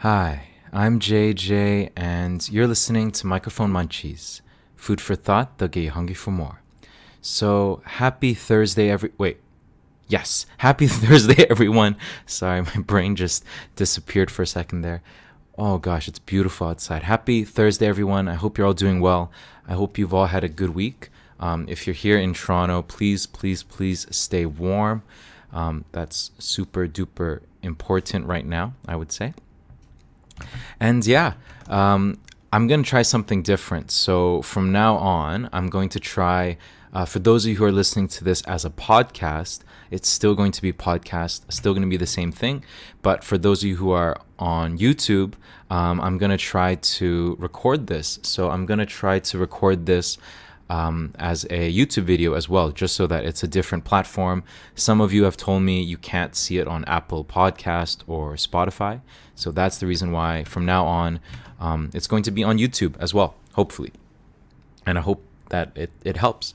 Hi, I'm JJ, and you're listening to Microphone Munchies. Food for thought, they'll get you hungry for more. So, happy Thursday, happy Thursday, everyone. Sorry, my brain just disappeared for a second there. Oh gosh, it's beautiful outside. Happy Thursday, everyone. I hope you're all doing well. I hope you've all had a good week. If you're here in Toronto, please stay warm. That's super duper important right now, I would say. And I'm going to try something different. So from now on, I'm going to try, for those of you who are listening to this as a podcast, it's still going to be podcast, still going to be the same thing. But for those of you who are on YouTube, I'm going to try to record this. So I'm going to try to record this as a YouTube video as well, just so that it's a different platform. Some of you have told me you can't see it on Apple Podcast or Spotify. So that's the reason why from now on, it's going to be on YouTube as well, hopefully. And I hope that it helps.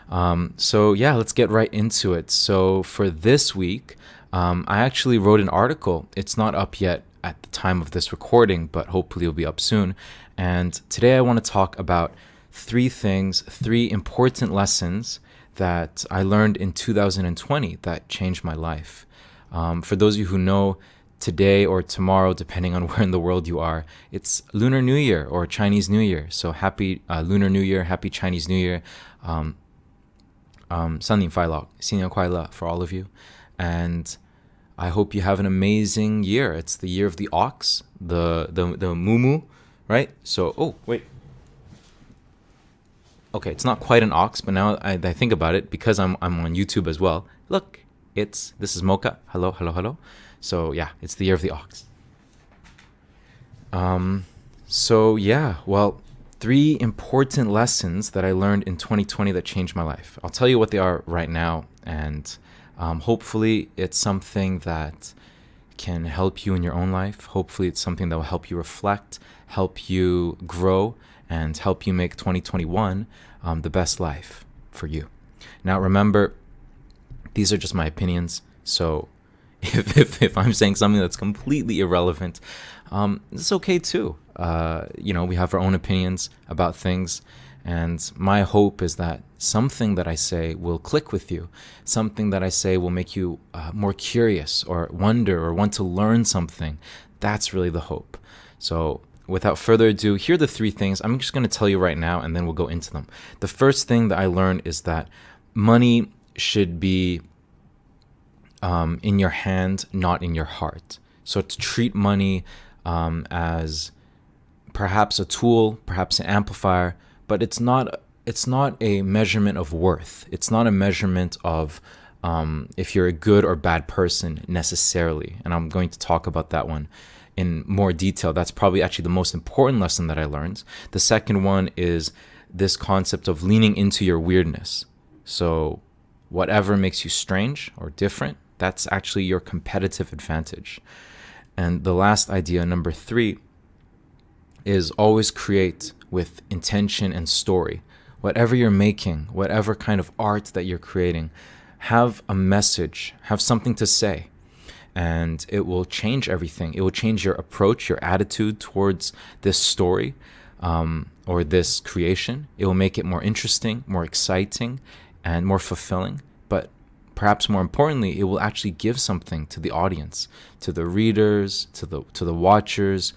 Let's get right into it. So for this week, I actually wrote an article. It's not up yet at the time of this recording, but hopefully it'll be up soon. And today I want to talk about three important lessons that I learned in 2020 that changed my life. For those of you who know, today or tomorrow, depending on where in the world you are, it's Lunar New Year or Chinese New Year. So happy Lunar New Year, happy Chinese New Year. 新年快乐, 新年快乐 for all of you. And I hope you have an amazing year. It's the year of the ox, the mumu, right? So, oh, wait. Okay, it's not quite an ox, but now I think about it, because I'm on YouTube as well. Look, this is Mocha. Hello. So yeah, it's the year of the ox. Three important lessons that I learned in 2020 that changed my life. I'll tell you what they are right now, and hopefully it's something that can help you in your own life. Hopefully it's something that will help you reflect, help you grow, and help you make 2021 the best life for you. Now, remember, these are just my opinions. So if I'm saying something that's completely irrelevant, it's okay too. We have our own opinions about things. And my hope is that something that I say will click with you. Something that I say will make you more curious or wonder or want to learn something. That's really the hope. So without further ado, here are the three things. I'm just going to tell you right now, and then we'll go into them. The first thing that I learned is that money should be in your hand, not in your heart. So to treat money as perhaps a tool, perhaps an amplifier, but it's not a measurement of worth. It's not a measurement of if you're a good or bad person necessarily. And I'm going to talk about that one in more detail. That's probably actually the most important lesson that I learned. The second one is this concept of leaning into your weirdness. So whatever makes you strange or different, that's actually your competitive advantage. And the last idea, number 3, is always create with intention and story. Whatever you're making, whatever kind of art that you're creating, have a message, have something to say. And it will change everything. It will change your approach, your attitude towards this story or this creation. It will make it more interesting, more exciting, and more fulfilling. But perhaps more importantly, it will actually give something to the audience, to the readers, to the watchers.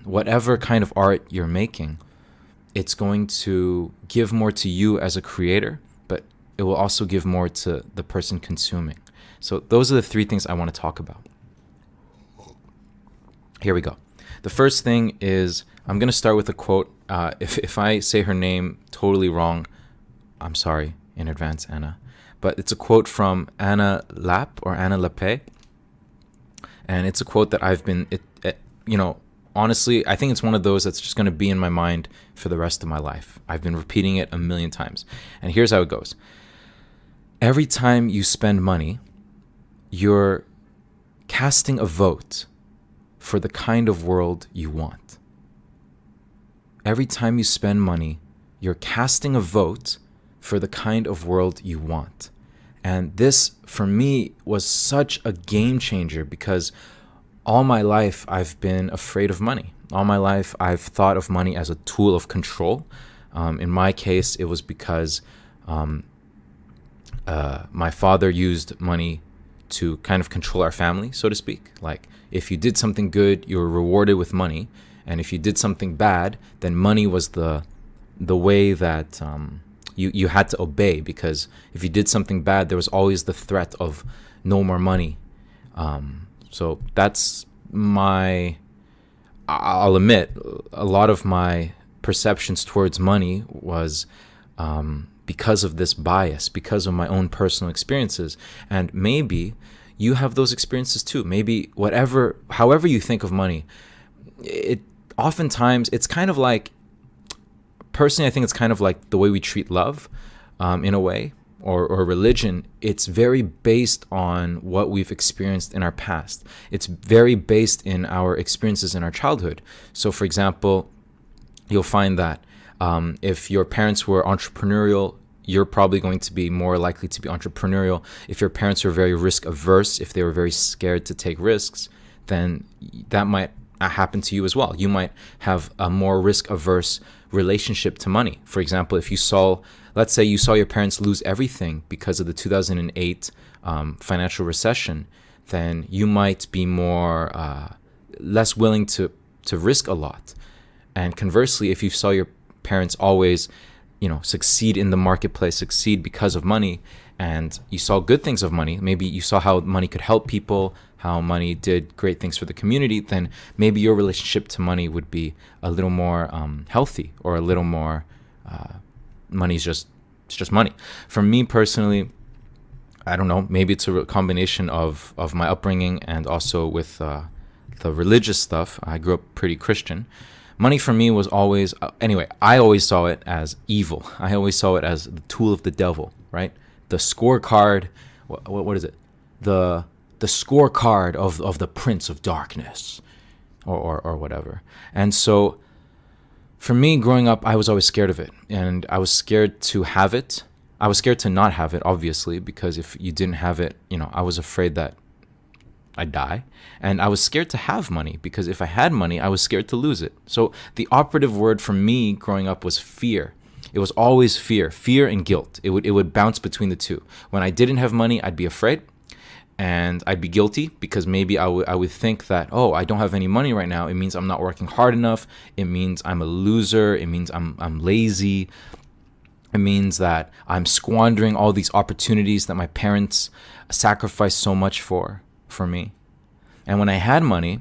Whatever kind of art you're making, it's going to give more to you as a creator, but it will also give more to the person consuming. So those are the 3 things I want to talk about. Here we go. The first thing is, I'm going to start with a quote. If I say her name totally wrong, I'm sorry in advance, Anna. But it's a quote from Anna Lapp or Anna Lappe. And it's a quote that I've been, honestly, I think it's one of those that's just going to be in my mind for the rest of my life. I've been repeating it a million times. And here's how it goes. Every time you spend money, you're casting a vote for the kind of world you want. Every time you spend money, you're casting a vote for the kind of world you want. And this, for me, was such a game changer, because all my life I've been afraid of money. All my life I've thought of money as a tool of control. In my case, it was because my father used money to kind of control our family, so to speak. Like, if you did something good, you were rewarded with money, and if you did something bad, then money was the way that you had to obey, because if you did something bad, there was always the threat of no more money. So that's I'll admit, a lot of my perceptions towards money was because of this bias, because of my own personal experiences. And maybe you have those experiences too. Maybe however you think of money, oftentimes it's kind of like, personally, I think it's kind of like the way we treat love, in a way, or religion. It's very based on what we've experienced in our past. It's very based in our experiences in our childhood. So, for example, you'll find that if your parents were entrepreneurial, you're probably going to be more likely to be entrepreneurial. If your parents were very risk averse, if they were very scared to take risks, then that might happen to you as well. You might have a more risk averse relationship to money. For example, let's say you saw your parents lose everything because of the 2008 financial recession, then you might be less willing to risk a lot. And conversely, if you saw your parents always, succeed in the marketplace, succeed because of money, and you saw good things of money, maybe you saw how money could help people, how money did great things for the community, then maybe your relationship to money would be a little more healthy, or a little more money's it's just money. For me personally, I don't know, maybe it's a combination of my upbringing and also with the religious stuff. I grew up pretty Christian. Money for me was always, I always saw it as evil. I always saw it as the tool of the devil, right? The scorecard, what is it? The scorecard of the Prince of Darkness, or whatever. And so for me, growing up, I was always scared of it, and I was scared to have it. I was scared to not have it, obviously, because if you didn't have it, I was afraid that I'd die. And I was scared to have money, because if I had money, I was scared to lose it. So the operative word for me growing up was fear. It was always fear and guilt. It would bounce between the two. When I didn't have money, I'd be afraid, and I'd be guilty, because maybe I would think that, oh, I don't have any money right now. It means I'm not working hard enough. It means I'm a loser. It means I'm lazy. It means that I'm squandering all these opportunities that my parents sacrificed so much for me. And when I had money,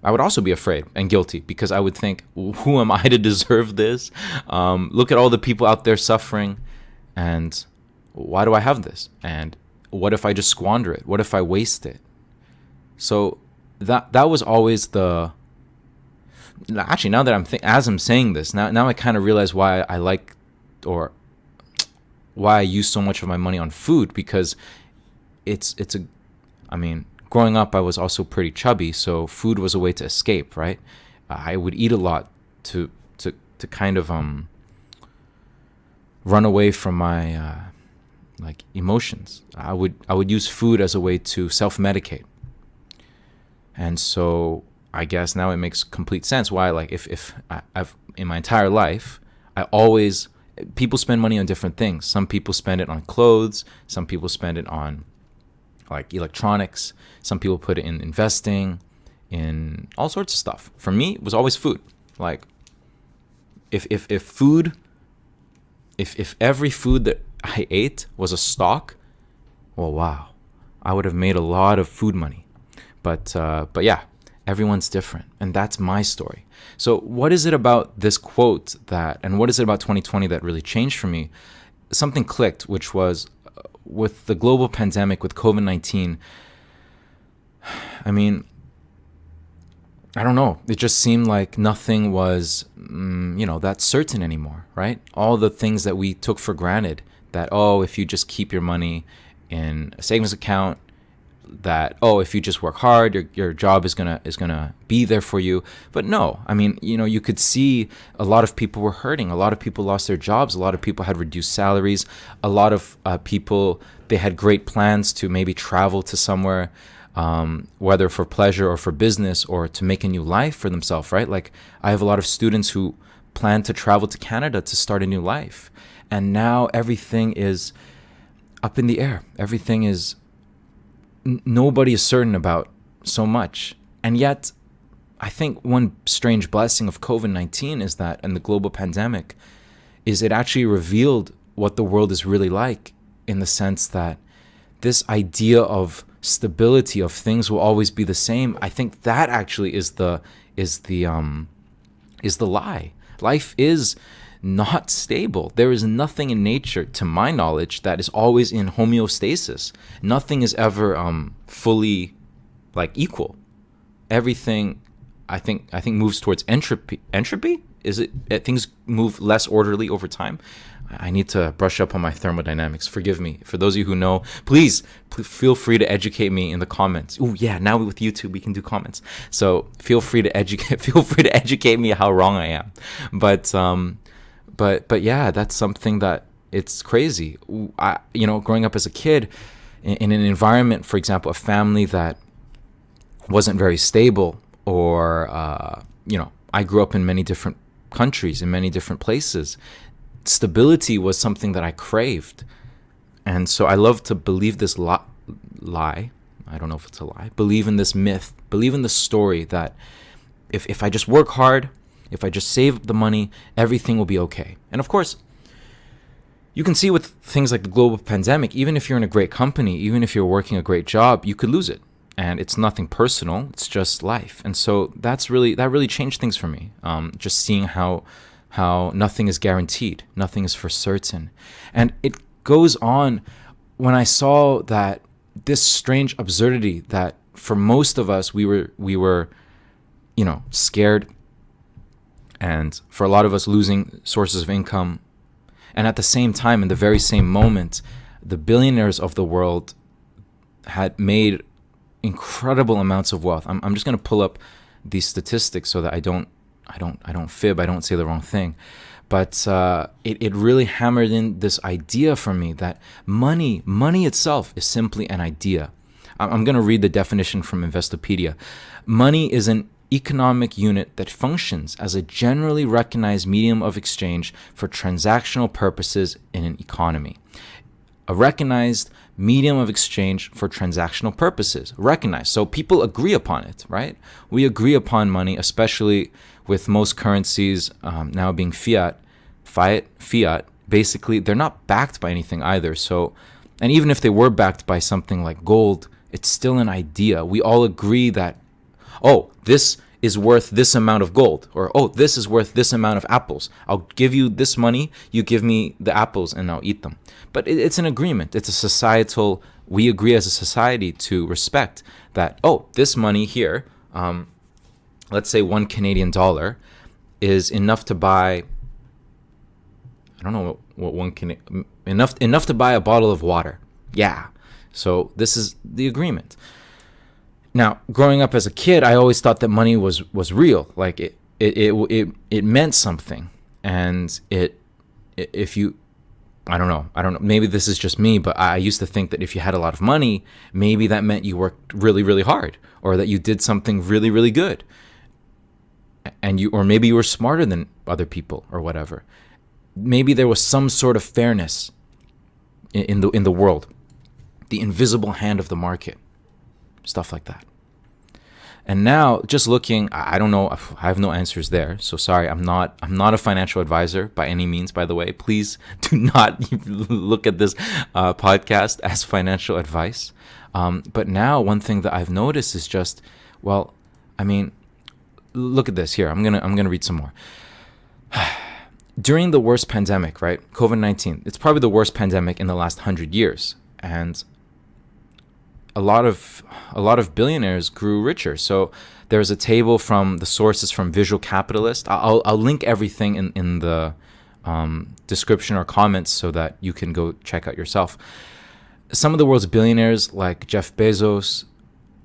I would also be afraid and guilty, because I would think, who am I to deserve this? Look at all the people out there suffering, and why do I have this? And what if I just squander it? What if I waste it? So that was always actually, now that as I'm saying this, now I kind of realize why I like, or why I use so much of my money on food, because growing up, I was also pretty chubby, so food was a way to escape, right? I would eat a lot to kind of run away from my emotions. I would use food as a way to self-medicate, and so I guess now it makes complete sense why, if I've in my entire life, people spend money on different things. Some people spend it on clothes. Some people spend it on electronics. Some people put it in investing, in all sorts of stuff. For me, it was always food. If every food that I ate was a stock, well, wow, I would have made a lot of food money. But yeah, everyone's different, and that's my story. So what is it about this quote and what is it about 2020 that really changed for me? Something clicked, which was with the global pandemic, with COVID-19, I don't know. It just seemed like nothing was, that certain anymore, right? All the things that we took for granted, that, if you just keep your money in a savings account, that, if you just work hard, your job is gonna be there for you. But no, you could see a lot of people were hurting. A lot of people lost their jobs. A lot of people had reduced salaries. A lot of people, they had great plans to maybe travel to somewhere. whether for pleasure or for business or to make a new life for themselves, right? Like I have a lot of students who plan to travel to Canada to start a new life. And now everything is up in the air. Everything is, nobody is certain about so much. And yet, I think one strange blessing of COVID-19 is that, and the global pandemic, is it actually revealed what the world is really like, in the sense that this idea of stability, of things will always be the same. I think that actually is the lie. Life is not stable. There is nothing in nature, to my knowledge, that is always in homeostasis. Nothing is ever fully like equal. Everything, I think moves towards entropy. Entropy? Is it things move less orderly over time? I need to brush up on my thermodynamics. Forgive me. For those of you who know, please feel free to educate me in the comments. Oh yeah, now with YouTube we can do comments. So feel free to educate me how wrong I am. But yeah, that's something that it's crazy. Growing up as a kid in an environment, for example, a family that wasn't very stable, or I grew up in many different countries, in many different places. Stability was something that I craved. And so I love to believe this lie. I don't know if it's a lie. Believe in this myth. Believe in this story that if I just work hard, if I just save the money, everything will be okay. And of course, you can see with things like the global pandemic, even if you're in a great company, even if you're working a great job, you could lose it. And it's nothing personal. It's just life. And so that really changed things for me. Just seeing how nothing is guaranteed, nothing is for certain. And it goes on when I saw that this strange absurdity that for most of us we were scared, and for a lot of us losing sources of income, and at the same time, in the very same moment, the billionaires of the world had made incredible amounts of wealth. I'm just going to pull up these statistics so that I don't fib, I don't say the wrong thing. But it really hammered in this idea for me that money itself is simply an idea. I'm going to read the definition from Investopedia. Money is an economic unit that functions as a generally recognized medium of exchange for transactional purposes in an economy. A recognized medium of exchange for transactional purposes. Recognized. So people agree upon it, right? We agree upon money, especially with most currencies now being fiat. Basically, they're not backed by anything either. So, and even if they were backed by something like gold, it's still an idea. We all agree that, oh, this is worth this amount of gold, or oh, this is worth this amount of apples. I'll give you this money, you give me the apples, and I'll eat them. But it's an agreement. It's a societal, we agree as a society to respect that, oh, this money here, let's say $1 Canadian is enough to buy, I don't know what enough to buy a bottle of water. Yeah. So this is the agreement. Now, growing up as a kid, I always thought that money was real. Like it meant something. And I don't know. Maybe this is just me, but I used to think that if you had a lot of money, maybe that meant you worked really, really hard, or that you did something really, really good. Or maybe you were smarter than other people or whatever. Maybe there was some sort of fairness in the world. The invisible hand of the market. Stuff like that. And now, just looking, I don't know, I have no answers there. So sorry, I'm not a financial advisor by any means, by the way. Please do not look at this podcast as financial advice. But now, one thing that I've noticed is just, well, I mean, look at this here. I'm gonna read some more. During the worst pandemic, right? COVID-19. It's probably the worst pandemic in the last 100 years, and a lot of billionaires grew richer. So there's a table from the sources from Visual Capitalist. I'll link everything in the description or comments so that you can go check out yourself. Some of the world's billionaires like Jeff Bezos,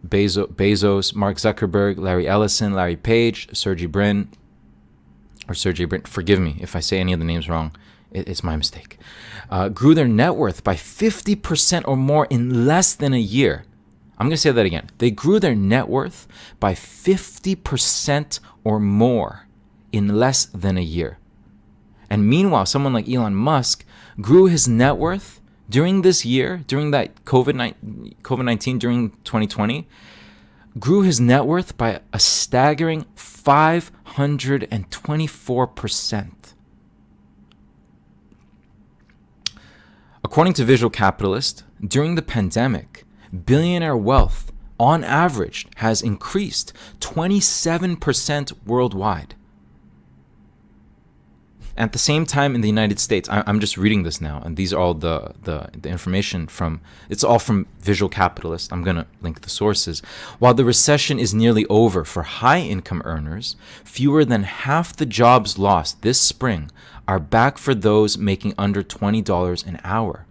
Mark Zuckerberg, Larry Ellison, Larry Page, Sergey Brin. Forgive me if I say any of the names wrong. It's my mistake. Grew their net worth by 50% or more in less than a year. I'm going to say that again. They grew their net worth by 50% or more in less than a year. And meanwhile, someone like Elon Musk grew his net worth during this year, during that COVID-19, during 2020, grew his net worth by a staggering 524%. According to Visual Capitalist, during the pandemic, billionaire wealth, on average, has increased 27% worldwide. At the same time in the United States, I'm just reading this now, and these are all the information from, it's all from Visual Capitalist. I'm going to link the sources. While the recession is nearly over for high-income earners, fewer than half the jobs lost this spring are back for those making under $20 an hour.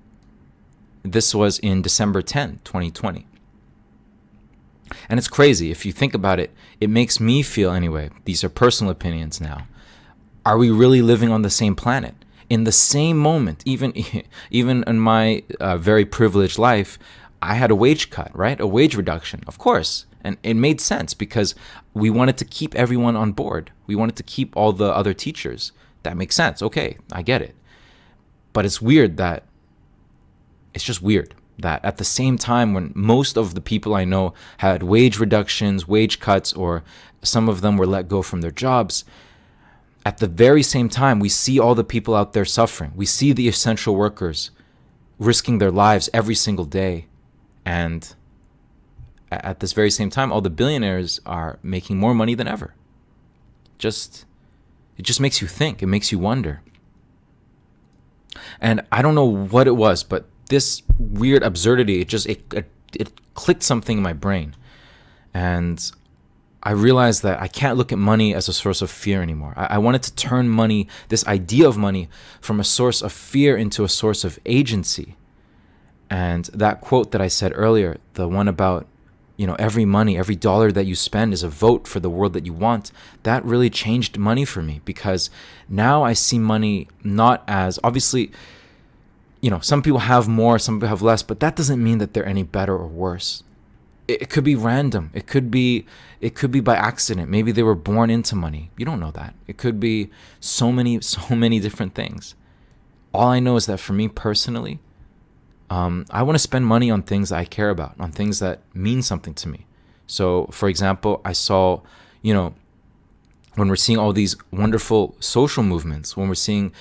This was in December 10, 2020. And it's crazy. If you think about it, it makes me feel, anyway, these are personal opinions now, are we really living on the same planet? In the same moment, even in my very privileged life, I had a wage cut, right? A wage reduction, of course. And it made sense because we wanted to keep everyone on board. We wanted to keep all the other teachers. That makes sense. Okay, I get it. But it's weird that, it's just weird that at the same time when most of the people I know had wage reductions, wage cuts, or some of them were let go from their jobs, at the very same time, we see all the people out there suffering. We see the essential workers risking their lives every single day. And at this very same time, all the billionaires are making more money than ever. It just makes you think. It makes you wonder. And I don't know what it was, but this weird absurdity, it clicked something in my brain. And I realized that I can't look at money as a source of fear anymore. I wanted to turn money, this idea of money, from a source of fear into a source of agency. And that quote that I said earlier, the one about, every dollar that you spend is a vote for the world that you want, that really changed money for me, because now I see money not as, obviously, some people have more, some people have less, but that doesn't mean that they're any better or worse. It could be random. It could be by accident. Maybe they were born into money. You don't know that. It could be so many different things. All I know is that for me personally, I want to spend money on things that I care about, on things that mean something to me. So, for example, I saw, when we're seeing all these wonderful social movements, when we're seeing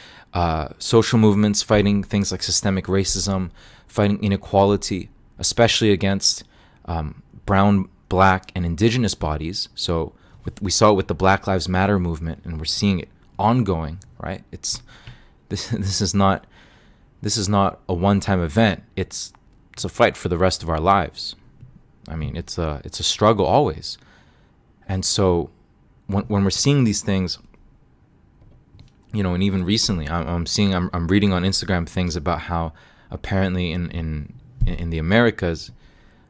social movements fighting things like systemic racism, fighting inequality, especially against brown, black, and indigenous bodies. So we saw it with the Black Lives Matter movement, and we're seeing it ongoing, right? This is not a one-time event. It's a fight for the rest of our lives. I mean, it's a struggle always. And so when we're seeing these things, and even recently, I'm reading on Instagram things about how apparently in the Americas,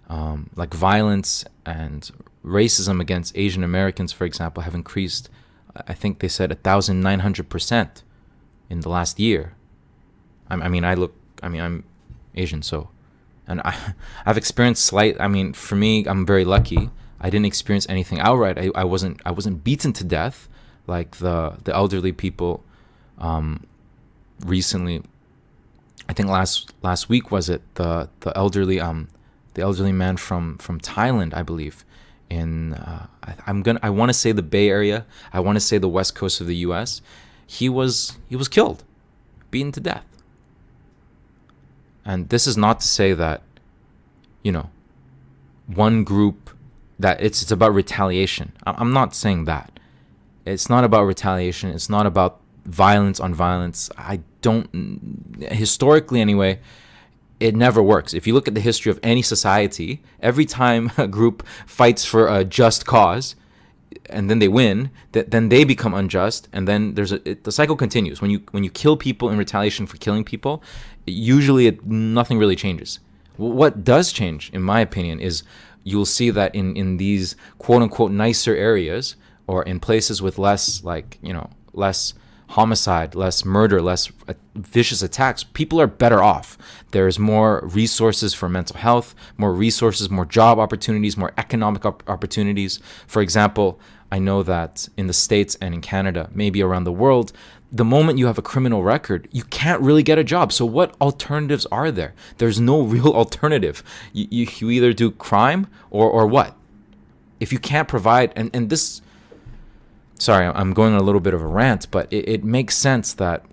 like violence and racism against Asian Americans, for example, have increased, I think they said 1,900% in the last year. I'm Asian, so, and I've experienced for me, I'm very lucky. I didn't experience anything outright. I wasn't beaten to death like the elderly people, recently. I think last week was it the elderly man from Thailand, I believe, I want to say the Bay Area, I want to say the west coast of the US. He was killed, beaten to death. And this is not to say that, one group, that it's about retaliation. I'm not saying that. It's not about retaliation. It's not about violence on violence. Historically anyway, it never works. If you look at the history of any society, every time a group fights for a just cause and then they win, then they become unjust, and then the cycle continues. When you kill people in retaliation for killing people, usually nothing really changes. What does change, in my opinion, is you'll see that in these quote unquote nicer areas, or in places with less homicide, less murder, less vicious attacks, people are better off. There's more resources for mental health, more resources, more job opportunities, more economic opportunities. For example, I know that in the States and in Canada, maybe around the world, the moment you have a criminal record, you can't really get a job. So what alternatives are there? There's no real alternative. You either do crime or what? If you can't provide, and this, sorry, I'm going on a little bit of a rant, but it makes sense that,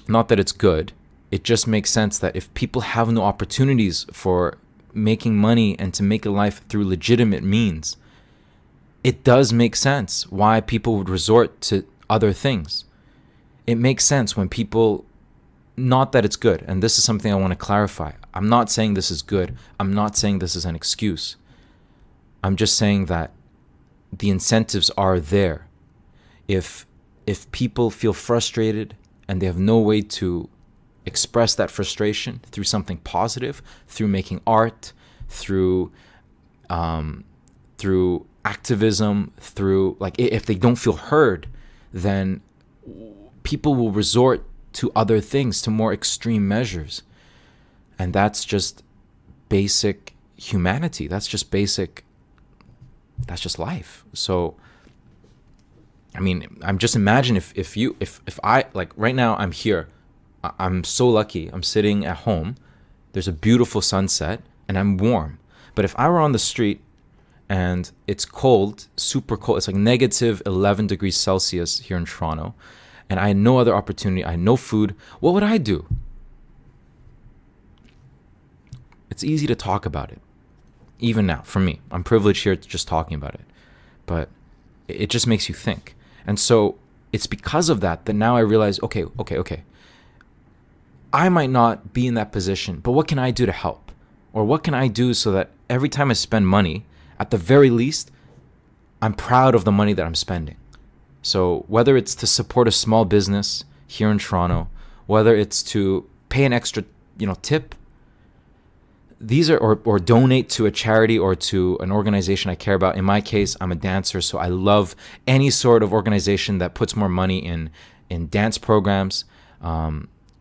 not that it's good, it just makes sense that if people have no opportunities for making money and to make a life through legitimate means, it does make sense why people would resort to other things. It makes sense when people, not that it's good, and this is something I want to clarify. I'm not saying this is good. I'm not saying this is an excuse. I'm just saying that the incentives are there. If people feel frustrated and they have no way to express that frustration through something positive, through making art, through activism, through, like, if they don't feel heard, then people will resort to other things, to more extreme measures. And that's just basic humanity. That's just life. So, I mean, I'm just imagine if I, like, right now I'm here. I'm so lucky. I'm sitting at home. There's a beautiful sunset and I'm warm. But if I were on the street and it's cold, super cold, it's like negative 11 degrees Celsius here in Toronto, and I had no other opportunity, I had no food, what would I do? It's easy to talk about it. Even now, for me, I'm privileged here to just talking about it. But it just makes you think. And so it's because of that now I realize, okay. I might not be in that position, but what can I do to help? Or what can I do so that every time I spend money, at the very least, I'm proud of the money that I'm spending. So whether it's to support a small business here in Toronto, whether it's to pay an extra, tip, these are, or donate to a charity or to an organization I care about. In my case, I'm a dancer, so I love any sort of organization that puts more money in dance programs,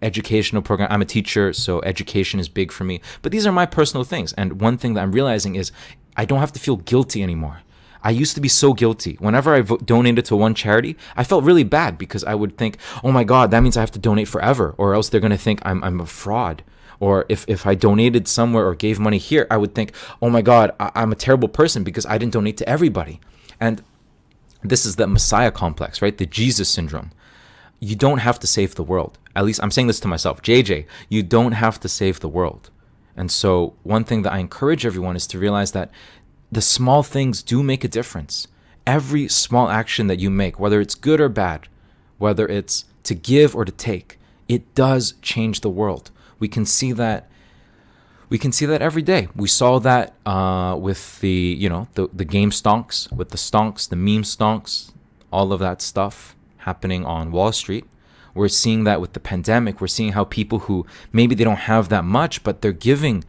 educational program. I'm a teacher, so education is big for me. But these are my personal things. And one thing that I'm realizing is I don't have to feel guilty anymore. I used to be so guilty. Whenever I donated to one charity, I felt really bad because I would think, oh my God, that means I have to donate forever, or else they're going to think I'm a fraud. Or if I donated somewhere or gave money here, I would think, oh my God, I'm a terrible person because I didn't donate to everybody. And this is the Messiah complex, right? The Jesus syndrome. You don't have to save the world. At least I'm saying this to myself. JJ, you don't have to save the world. And so one thing that I encourage everyone is to realize that the small things do make a difference. Every small action that you make, whether it's good or bad, whether it's to give or to take, it does change the world. We can see that every day. We saw that with the game stonks, with the stonks, the meme stonks, all of that stuff happening on Wall Street. We're seeing that with the pandemic. We're seeing how people who maybe they don't have that much, but they're giving,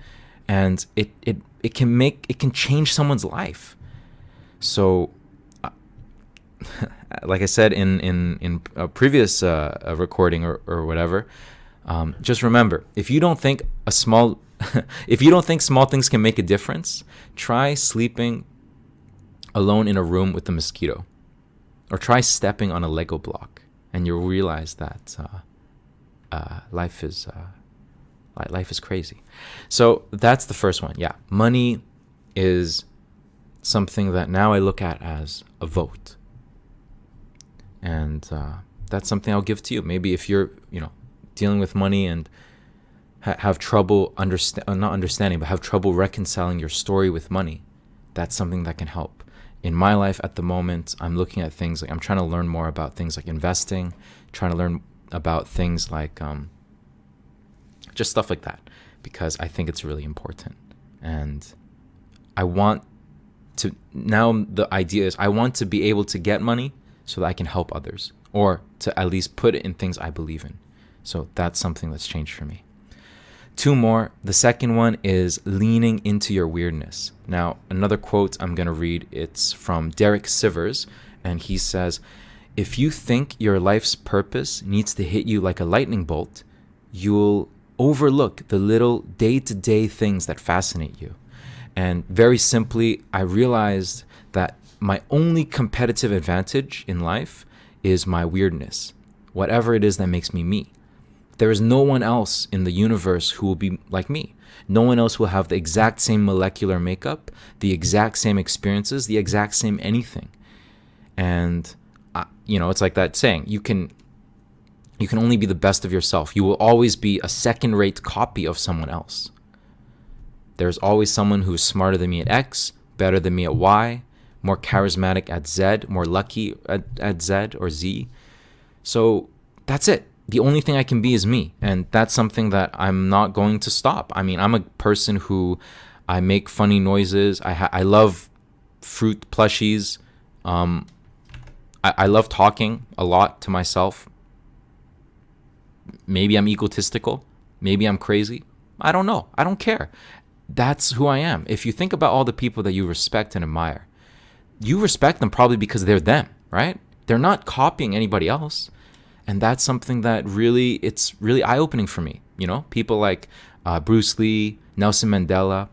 and it can change someone's life. So, like I said in a previous recording or whatever, just remember, if you don't think small things can make a difference, try sleeping alone in a room with a mosquito, or try stepping on a Lego block. And you'll realize that life is crazy. So that's the first one. Yeah, money is something that now I look at as a vote, and that's something I'll give to you. Maybe if you're dealing with money and have trouble not understanding, but have trouble reconciling your story with money, that's something that can help. In my life at the moment, I'm looking at things like I'm trying to learn more about things like investing, trying to learn about things like just stuff like that, because I think it's really important. And I want to, now the idea is I want to be able to get money so that I can help others, or to at least put it in things I believe in. So that's something that's changed for me. Two more. The second one is leaning into your weirdness. Now, another quote I'm going to read, it's from Derek Sivers, and he says, If you think your life's purpose needs to hit you like a lightning bolt, you'll overlook the little day-to-day things that fascinate you. And very simply, I realized that my only competitive advantage in life is my weirdness, whatever it is that makes me me. There is no one else in the universe who will be like me. No one else will have the exact same molecular makeup, the exact same experiences, the exact same anything. And it's like that saying, you can only be the best of yourself. You will always be a second-rate copy of someone else. There's always someone who is smarter than me at X, better than me at Y, more charismatic at Z, more lucky at Z or Z. So that's it. The only thing I can be is me. And that's something that I'm not going to stop. I mean, I'm a person who, I make funny noises. I love fruit plushies. I love talking a lot to myself. Maybe I'm egotistical. Maybe I'm crazy. I don't know. I don't care. That's who I am. If you think about all the people that you respect and admire, you respect them probably because they're them, right? They're not copying anybody else. And that's something that it's really eye-opening for me. People like Bruce Lee, Nelson Mandela,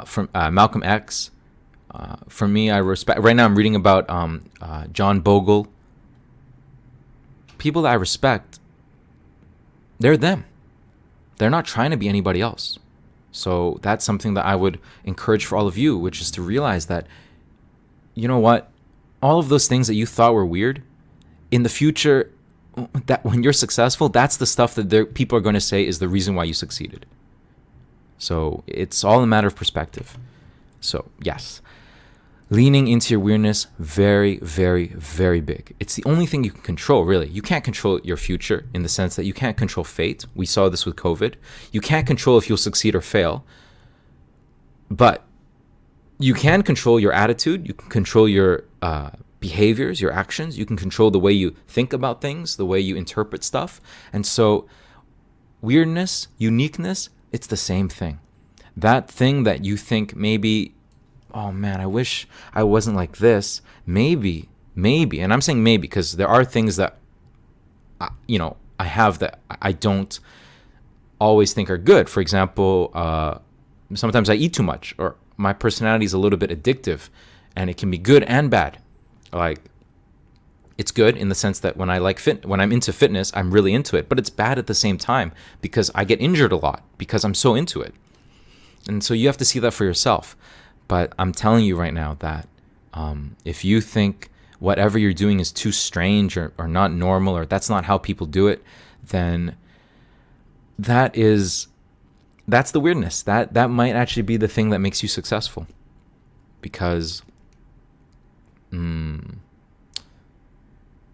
from Malcolm X. For me, I respect. Right now, I'm reading about John Bogle. People that I respect, they're them. They're not trying to be anybody else. So that's something that I would encourage for all of you, which is to realize that, you know what, all of those things that you thought were weird, in the future, that when you're successful, that's the stuff that people are going to say is the reason why you succeeded. So it's all a matter of perspective. So yes, leaning into your weirdness, very, very, very big. It's the only thing you can control, really. You can't control your future in the sense that you can't control fate. We saw this with COVID. You can't control if you'll succeed or fail. But you can control your attitude. You can control your behaviors, your actions. You can control the way you think about things, the way you interpret stuff. And so weirdness, uniqueness, it's the same thing. That thing that you think maybe, oh man, I wish I wasn't like this. Maybe, and I'm saying maybe because there are things that, I have that I don't always think are good. For example, sometimes I eat too much, or my personality is a little bit addictive, and it can be good and bad. Like, it's good in the sense that when I'm into fitness, I'm really into it, but it's bad at the same time because I get injured a lot because I'm so into it. And so you have to see that for yourself. But I'm telling you right now that if you think whatever you're doing is too strange or not normal, or that's not how people do it, then that's the weirdness. That might actually be the thing that makes you successful. Because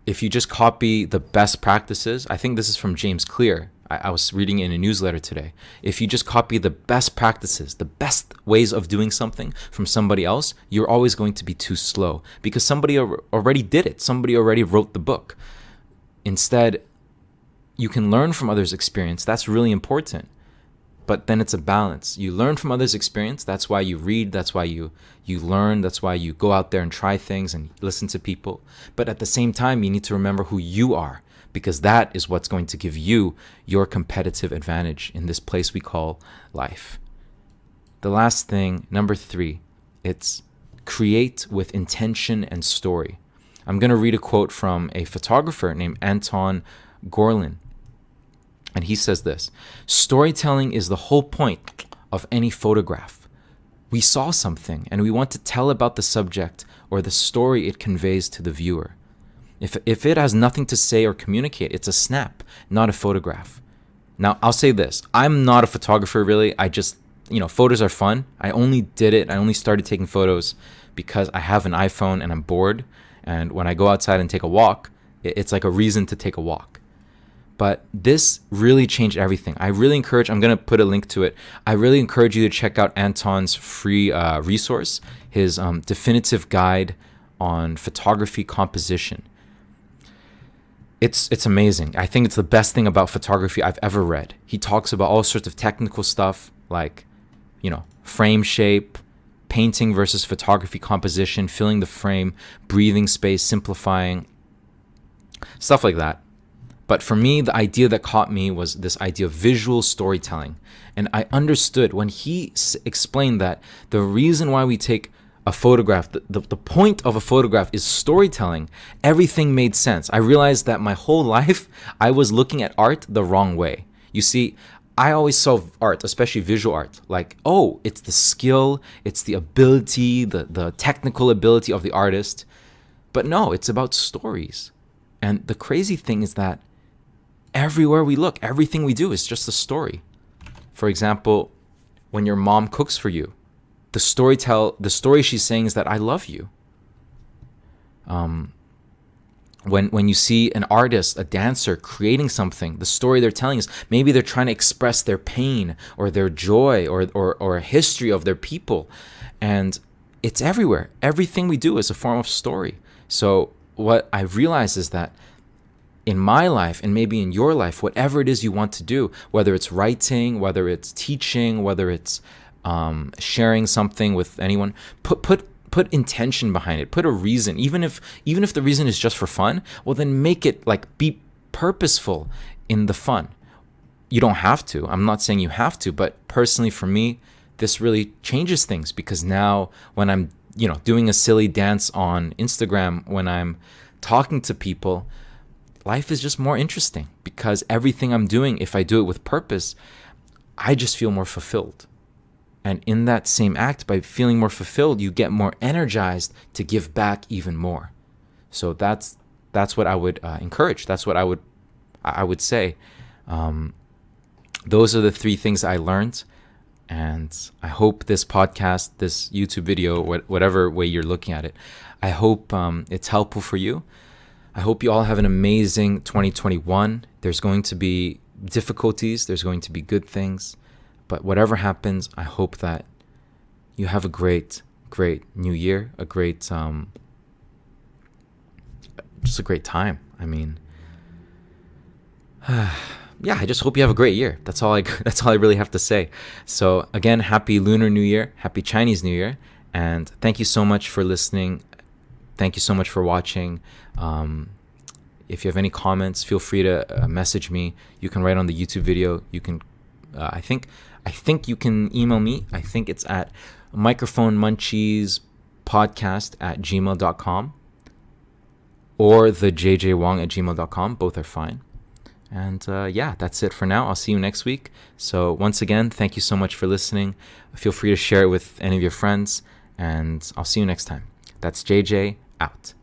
if you just copy the best practices, I think this is from James Clear. I was reading it in a newsletter today. If you just copy the best practices, the best ways of doing something from somebody else, you're always going to be too slow because somebody already did it. Somebody already wrote the book. Instead, you can learn from others' experience. That's really important. But then it's a balance. You learn from others' experience. That's why you read. That's why you learn. That's why you go out there and try things and listen to people. But at the same time, you need to remember who you are, because that is what's going to give you your competitive advantage in this place we call life. The last thing, number 3, it's create with intention and story. I'm going to read a quote from a photographer named Anton Gorlin. And he says this: storytelling is the whole point of any photograph. We saw something and we want to tell about the subject or the story it conveys to the viewer. If it has nothing to say or communicate, it's a snap, not a photograph. Now, I'll say this. I'm not a photographer, really. I just, photos are fun. I only started taking photos because I have an iPhone and I'm bored. And when I go outside and take a walk, it's like a reason to take a walk. But this really changed everything. I'm going to put a link to it. I really encourage you to check out Anton's free resource, his definitive guide on photography composition. It's amazing. I think it's the best thing about photography I've ever read. He talks about all sorts of technical stuff like, frame shape, painting versus photography, composition, filling the frame, breathing space, simplifying, stuff like that. But for me, the idea that caught me was this idea of visual storytelling. And I understood when he explained that the reason why we take a photograph, the point of a photograph is storytelling, everything made sense. I realized that my whole life, I was looking at art the wrong way. You see, I always saw art, especially visual art, like, oh, it's the skill, it's the ability, the technical ability of the artist. But no, it's about stories. And the crazy thing is that everywhere we look, everything we do is just a story. For example, when your mom cooks for you, the story she's saying is that I love you. When you see an artist, a dancer creating something, the story they're telling is maybe they're trying to express their pain or their joy or a history of their people. And it's everywhere. Everything we do is a form of story. So what I realized is that in my life and maybe in your life, whatever it is you want to do, whether it's writing, whether it's teaching, whether it's sharing something with anyone, put intention behind it. Put a reason, even if the reason is just for fun. Well, then make it like be purposeful in the fun. You don't have to. I'm not saying you have to, but personally for me, this really changes things, because now when I'm doing a silly dance on Instagram, when I'm talking to people, life is just more interesting, because everything I'm doing, if I do it with purpose, I just feel more fulfilled. And in that same act, by feeling more fulfilled, you get more energized to give back even more. So that's what I would encourage. That's what I would say. Those are the 3 things I learned. And I hope this podcast, this YouTube video, whatever way you're looking at it, I hope it's helpful for you. I hope you all have an amazing 2021. There's going to be difficulties. There's going to be good things. But whatever happens, I hope that you have a great, great new year, a great, just a great time. I mean, yeah, I just hope you have a great year. That's all I really have to say. So again, happy Lunar New Year, happy Chinese New Year, and thank you so much for listening. Thank you so much for watching. If you have any comments, feel free to message me. You can write on the YouTube video. You can, I think you can email me. I think it's at microphonemunchiespodcast@gmail.com or the jjwong@gmail.com. Both are fine. And yeah, that's it for now. I'll see you next week. So once again, thank you so much for listening. Feel free to share it with any of your friends, and I'll see you next time. That's JJ out.